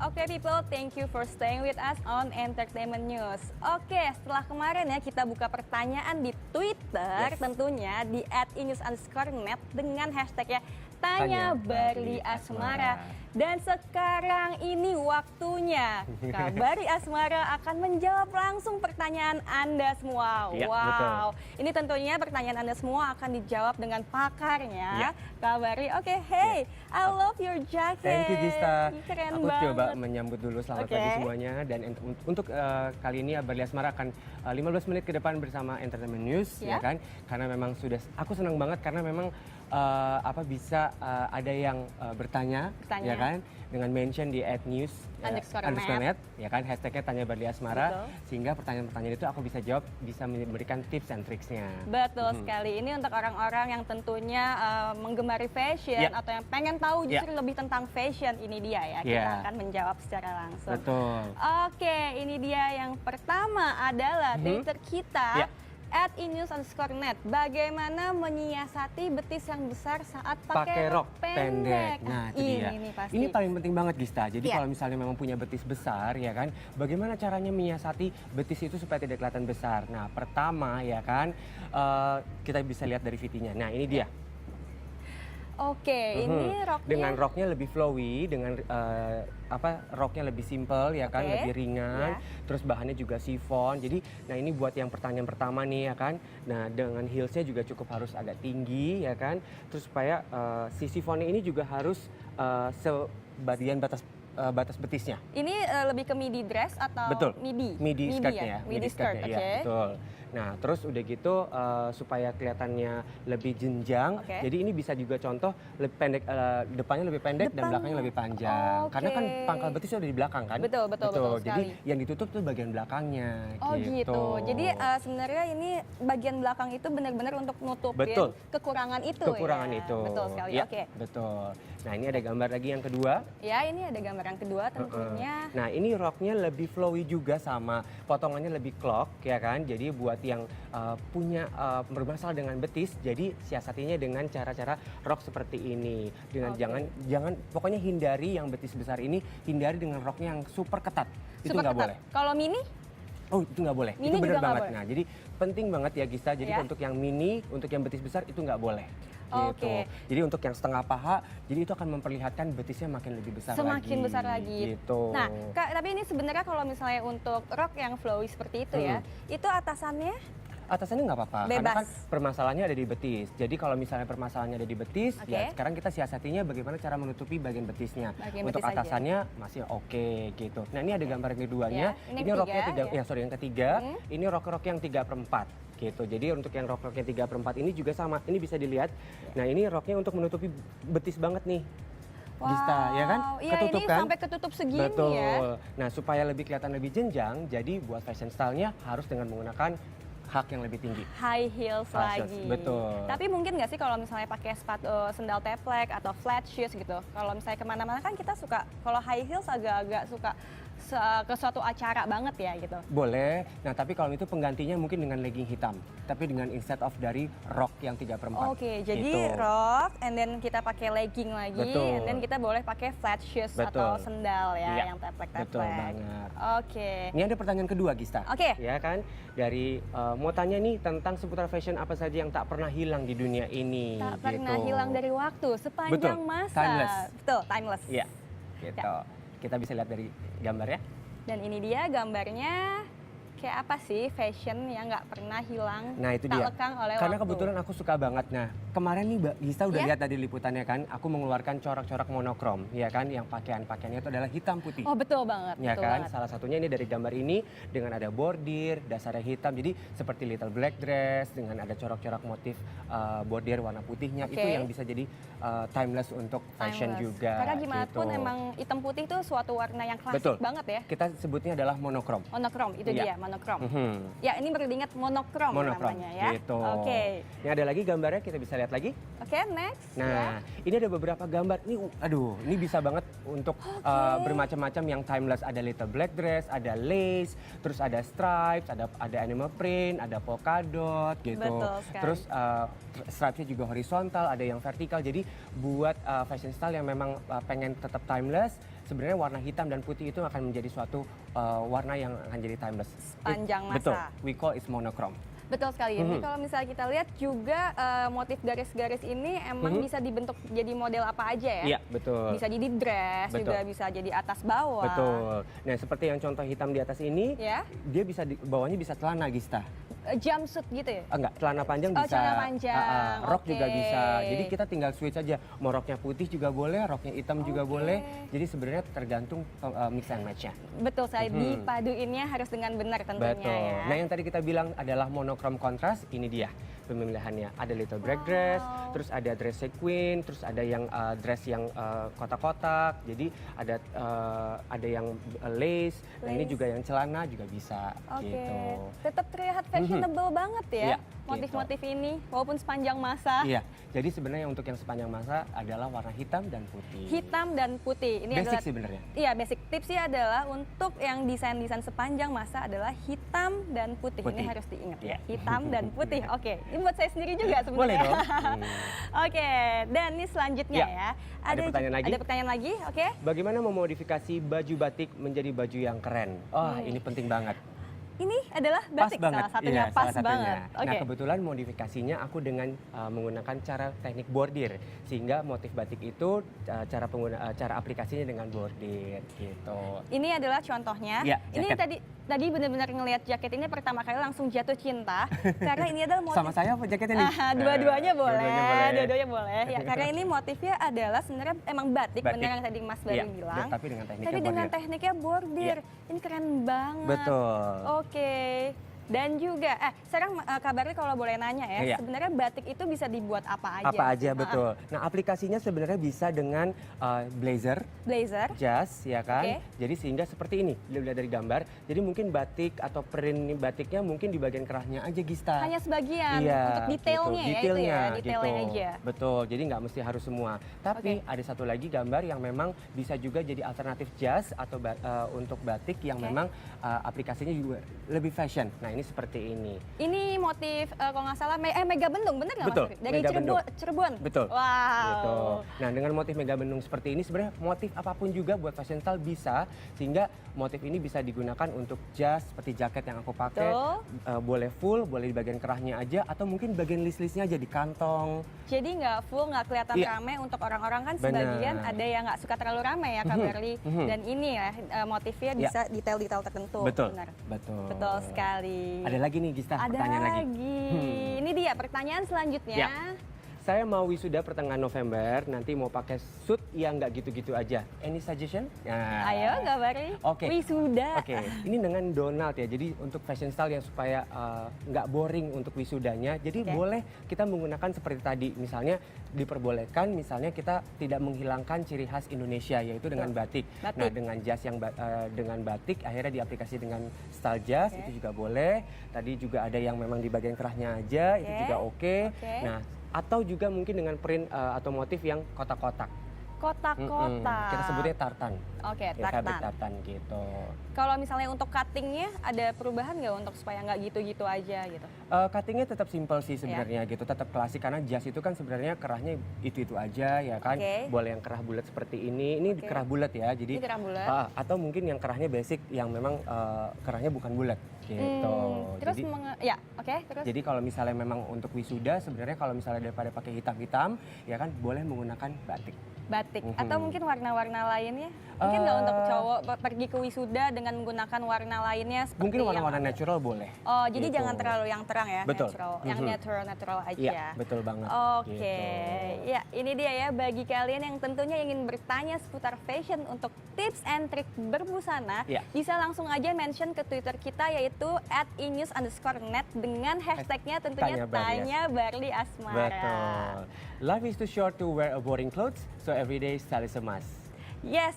Oke people, thank you for staying with us on Entertainment News. Oke, setelah kemarin ya kita buka pertanyaan di Twitter, tentunya di @inews_net dengan hashtagnya Tanya Barli Asmara. Dan sekarang ini waktunya Kak Barli Asmara akan menjawab langsung pertanyaan Anda semua. Ya, wow, betul. Ini tentunya pertanyaan Anda semua akan dijawab dengan pakarnya. Ya. Kak Barli, oke, hey, I love your jacket. Thank you Gista. Keren Aku banget. coba menyambut dulu selamat pagi semuanya. Dan untuk kali ini Barli Asmara akan 15 menit ke depan bersama Entertainment News, ya kan? Karena memang sudah, aku senang banget karena memang bisa ada yang bertanya, ya kan, dengan mention di @news_net, ya kan, hashtagnya Tanya Barli Asmara, sehingga pertanyaan-pertanyaan itu aku bisa jawab, bisa memberikan tips and tricksnya. Betul sekali. Ini untuk orang-orang yang tentunya menggemari fashion atau yang pengen tahu justru lebih tentang fashion, ini dia ya. Kita akan menjawab secara langsung. Betul. Oke, ini dia yang pertama adalah Twitter kita. @inews_net. Bagaimana menyiasati betis yang besar saat pakai rok pendek? Nah, itu dia. Ini paling penting banget Gista. Jadi kalau misalnya memang punya betis besar, ya kan, bagaimana caranya menyiasati betis itu supaya tidak kelihatan besar? Nah, pertama ya kan, kita bisa lihat dari VT-nya. Nah, ini dia. Oke, ini roknya dengan roknya lebih flowy, dengan roknya lebih simple, ya kan, lebih ringan, terus bahannya juga chiffon. Jadi, nah ini buat yang pertanyaan pertama nih, ya kan. Nah, dengan heelsnya juga cukup harus agak tinggi, ya kan. Terus supaya si chiffonnya ini juga harus sebagian batas betisnya. Ini lebih ke midi dress atau midi? Midi skirtnya ya. Midi skirt, ya, betul. Nah, terus udah gitu supaya kelihatannya lebih jenjang. Jadi ini bisa juga contoh lebih pendek, depannya lebih pendek dan belakangnya lebih panjang. Karena kan pangkal betisnya udah di belakang kan? Betul. Jadi yang ditutup tuh bagian belakangnya. Oh gitu. Jadi sebenarnya ini bagian belakang itu benar-benar untuk nutupin kekurangan itu. Kekurangan itu. Betul sekali. Ya, betul. Nah, ini ada gambar lagi yang kedua. Ya, ini ada gambar yang kedua tentunya. Nah, ini roknya lebih flowy juga, sama potongannya lebih clog, ya kan. Jadi buat yang punya bermasalah dengan betis, jadi siasatinya dengan cara-cara rok seperti ini. Dengan jangan pokoknya hindari yang betis besar ini, hindari dengan roknya yang super ketat. Itu nggak boleh. Kalau mini? Oh, itu nggak boleh. Mini itu benar banget. boleh. Nah, jadi penting banget ya Gista. Jadi untuk yang mini, untuk yang betis besar itu nggak boleh. Gitu. Jadi untuk yang setengah paha, jadi itu akan memperlihatkan betisnya makin lebih besar Semakin besar lagi. Gitu. Nah, Kak, tapi ini sebenarnya kalau misalnya untuk rok yang flowy seperti itu ya, itu atasannya? Atasannya nggak apa-apa, karena kan permasalahannya ada di betis. Jadi kalau misalnya permasalahannya ada di betis, ya sekarang kita siasatinya bagaimana cara menutupi bagian betisnya. Untuk atasannya masih oke gitu. Nah, ini ada gambar keduanya. Ini roknya yang ketiga. Ini rok-rok yang 3/4. Gitu. Jadi untuk yang rok-rok yang 3/4 ini juga sama. Ini bisa dilihat. Nah, ini roknya untuk menutupi betis banget nih. Gista, ya kan? Ketutup kan? Sampai ketutup segini ya. Nah, supaya lebih kelihatan lebih jenjang, jadi buat fashion style-nya harus dengan menggunakan hak yang lebih tinggi. High heels lagi. Betul. Tapi mungkin nggak sih kalau misalnya pakai sepatu sendal teplek atau flat shoes gitu. Kalau misalnya kemana-mana kan kita suka, kalau high heels agak-agak suka ke suatu acara banget ya gitu. Boleh. Nah, tapi kalau itu penggantinya mungkin dengan legging hitam. Tapi dengan instead of dari rok yang 3/4. Oke, jadi rok, and then kita pakai legging lagi, and then kita boleh pakai flat shoes atau sendal ya, yang teplek-teplek. Betul banget. Oke. Ini ada pertanyaan kedua, Gista. Oke. Ya kan? Dari mau tanya nih tentang seputar fashion apa saja yang tak pernah hilang di dunia ini. Tak pernah hilang dari waktu, sepanjang masa. Timeless. Betul, timeless. Iya, gitu. Kita bisa lihat dari gambar ya. Dan ini dia gambarnya, kayak apa sih fashion yang nggak pernah hilang, nah, itu tak dia. lekang oleh Karena waktu. kebetulan aku suka banget. Nah, kemarin nih Mbak Gista udah lihat tadi liputannya kan, aku mengeluarkan corak-corak monokrom, ya kan, yang pakaiannya itu adalah hitam putih. Oh, betul banget. Ya betul kan, banget. salah satunya ini dari gambar ini dengan ada bordir, dasarnya hitam, jadi seperti little black dress dengan ada corak-corak motif bordir warna putihnya, itu yang bisa jadi timeless untuk fashion juga. Karena gimana pun emang hitam putih itu suatu warna yang klasik banget ya. Kita sebutnya adalah monokrom. Monokrom, itu dia, monokrom. Ya, ini baru diingat monokrom namanya ya. Gitu. Oke. Ini ada lagi gambarnya, kita bisa lihat lihat lagi. Oke, next. Nah, ini ada beberapa gambar. Ini, aduh, ini bisa banget untuk bermacam-macam yang timeless. Ada little black dress, ada lace, terus ada stripes, ada animal print, ada polka dot gitu. Betul sekali. Terus stripesnya juga horizontal, ada yang vertikal. Jadi buat fashion style yang memang pengen tetap timeless, sebenarnya warna hitam dan putih itu akan menjadi suatu warna yang akan jadi timeless. Sepanjang masa. Betul, we call it monochrome. Betul sekali. Ini kalau misalnya kita lihat juga motif garis-garis ini emang bisa dibentuk jadi model apa aja ya? Iya, betul. Bisa jadi dress, juga bisa jadi atas bawah. Betul. Nah, seperti yang contoh hitam di atas ini, dia bisa bawahnya bisa celana, Gista. Jumpsuit gitu ya? Enggak, celana panjang bisa. Celana panjang. Rok juga bisa. Jadi kita tinggal switch aja. Mau roknya putih juga boleh, roknya hitam juga boleh. Jadi sebenarnya tergantung mix and match-nya. Betul, saya dipaduinnya harus dengan benar tentunya. Betul. Ya. Nah, yang tadi kita bilang adalah monochrome contrast, ini dia pemilihannya. Ada little black dress, terus ada dress sequin, terus ada yang dress yang kotak-kotak. Jadi ada yang lace. Nah, ini juga yang celana juga bisa gitu. Tetap terlihat fashionable banget ya. Iya, motif-motif ini walaupun sepanjang masa. Iya. Jadi sebenarnya untuk yang sepanjang masa adalah warna hitam dan putih. Hitam dan putih. Ini basic adalah sebenarnya. Iya, basic tipsnya adalah untuk yang desain-desain sepanjang masa adalah hitam dan putih. Ini harus diingat ya. Hitam dan putih. Oke, ini buat saya sendiri juga sebenarnya. Boleh dong. Oke, dan ini selanjutnya ya. Ada pertanyaan lagi? Ada pertanyaan lagi, oke. Bagaimana memodifikasi baju batik menjadi baju yang keren? Oh, ini penting banget. Ini adalah batik salah satunya, pas banget. Nah, kebetulan modifikasinya aku dengan menggunakan cara teknik bordir, sehingga motif batik itu cara aplikasinya dengan bordir gitu. Ini adalah contohnya. Ya, ini tadi benar-benar ngelihat jaket ini pertama kali langsung jatuh cinta karena ini adalah motif. Sama saya apa jaketnya nih? Dua-duanya boleh. Dua-duanya boleh. Ya, karena ini motifnya adalah sebenarnya emang batik, benar yang tadi Mas Bayu bilang. Tapi dengan tekniknya bordir. Ini keren banget. Betul. Oke. Dan juga, sekarang kabarnya kalau boleh nanya ya, sebenarnya batik itu bisa dibuat apa aja? Apa aja, betul. Nah, aplikasinya sebenarnya bisa dengan blazer, jas, ya kan? Jadi sehingga seperti ini, dilihat dari gambar. Jadi mungkin batik atau print batiknya mungkin di bagian kerahnya aja, Gista. Hanya sebagian, untuk detailnya gitu. ya, detailnya gitu. aja. Betul, jadi nggak mesti harus semua. Tapi ada satu lagi gambar yang memang bisa juga jadi alternatif jas atau untuk batik yang memang aplikasinya juga lebih fashion. Nah, ini seperti ini. Ini motif kalau nggak salah Mega Bendung, bener nggak Mas? Dari Cirebon. Betul. Wow. Gitu. Nah, dengan motif Mega Bendung seperti ini sebenarnya motif apapun juga buat fashion style bisa, sehingga motif ini bisa digunakan untuk jas seperti jaket yang aku pakai. Boleh full, boleh di bagian kerahnya aja, atau mungkin bagian list-listnya aja di kantong. Jadi nggak full, nggak kelihatan rame. Untuk orang-orang kan sebagian ada yang nggak suka terlalu rame ya, Kak Berli. Dan ini ya motifnya bisa detail-detail tertentu. Betul. Benar. Betul Sekali. Ada lagi nih, Gista, pertanyaan lagi. Ini dia pertanyaan selanjutnya. Saya mau wisuda pertengahan November, nanti mau pakai suit yang nggak gitu-gitu aja. Any suggestion? Nah. Ayo, Gabari. Wisuda. Ini dengan Donald ya. Jadi untuk fashion style yang supaya nggak boring untuk wisudanya. Jadi boleh kita menggunakan seperti tadi. Misalnya diperbolehkan, misalnya kita tidak menghilangkan ciri khas Indonesia, yaitu dengan batik. Nah, dengan jas yang dengan batik, akhirnya diaplikasi dengan style jas, itu juga boleh. Tadi juga ada yang memang di bagian kerahnya aja, itu juga oke. Nah, atau juga mungkin dengan print atau motif yang kotak-kotak. Kita sebutnya tartan. Tartan gitu. Kalau misalnya untuk cuttingnya ada perubahan nggak untuk supaya nggak gitu-gitu aja gitu? Cuttingnya tetap simple sih sebenarnya gitu, tetap klasik karena jas itu kan sebenarnya kerahnya itu aja ya kan. Boleh yang kerah bulat seperti ini kerah bulat ya. Jadi kerah bulat. Atau mungkin yang kerahnya basic yang memang kerahnya bukan bulat gitu. Terus terus. Jadi kalau misalnya memang untuk wisuda sebenarnya kalau misalnya daripada pakai hitam-hitam ya kan boleh menggunakan batik. Atau mungkin warna-warna lainnya? Mungkin nggak untuk cowok pergi ke wisuda dengan menggunakan warna lainnya seperti mungkin warna-warna natural boleh. Oh, jadi jangan terlalu yang terang ya, betul. Natural. Yang natural aja. Iya, betul banget. Ya, ini dia ya bagi kalian yang tentunya ingin bertanya seputar fashion untuk tips and trik berbusana, bisa langsung aja mention ke Twitter kita yaitu @inews_net dengan hashtagnya tentunya Tanya Barli Asmara. Betul. Life is too short to wear a boring clothes, so everyday style is a must. Yes.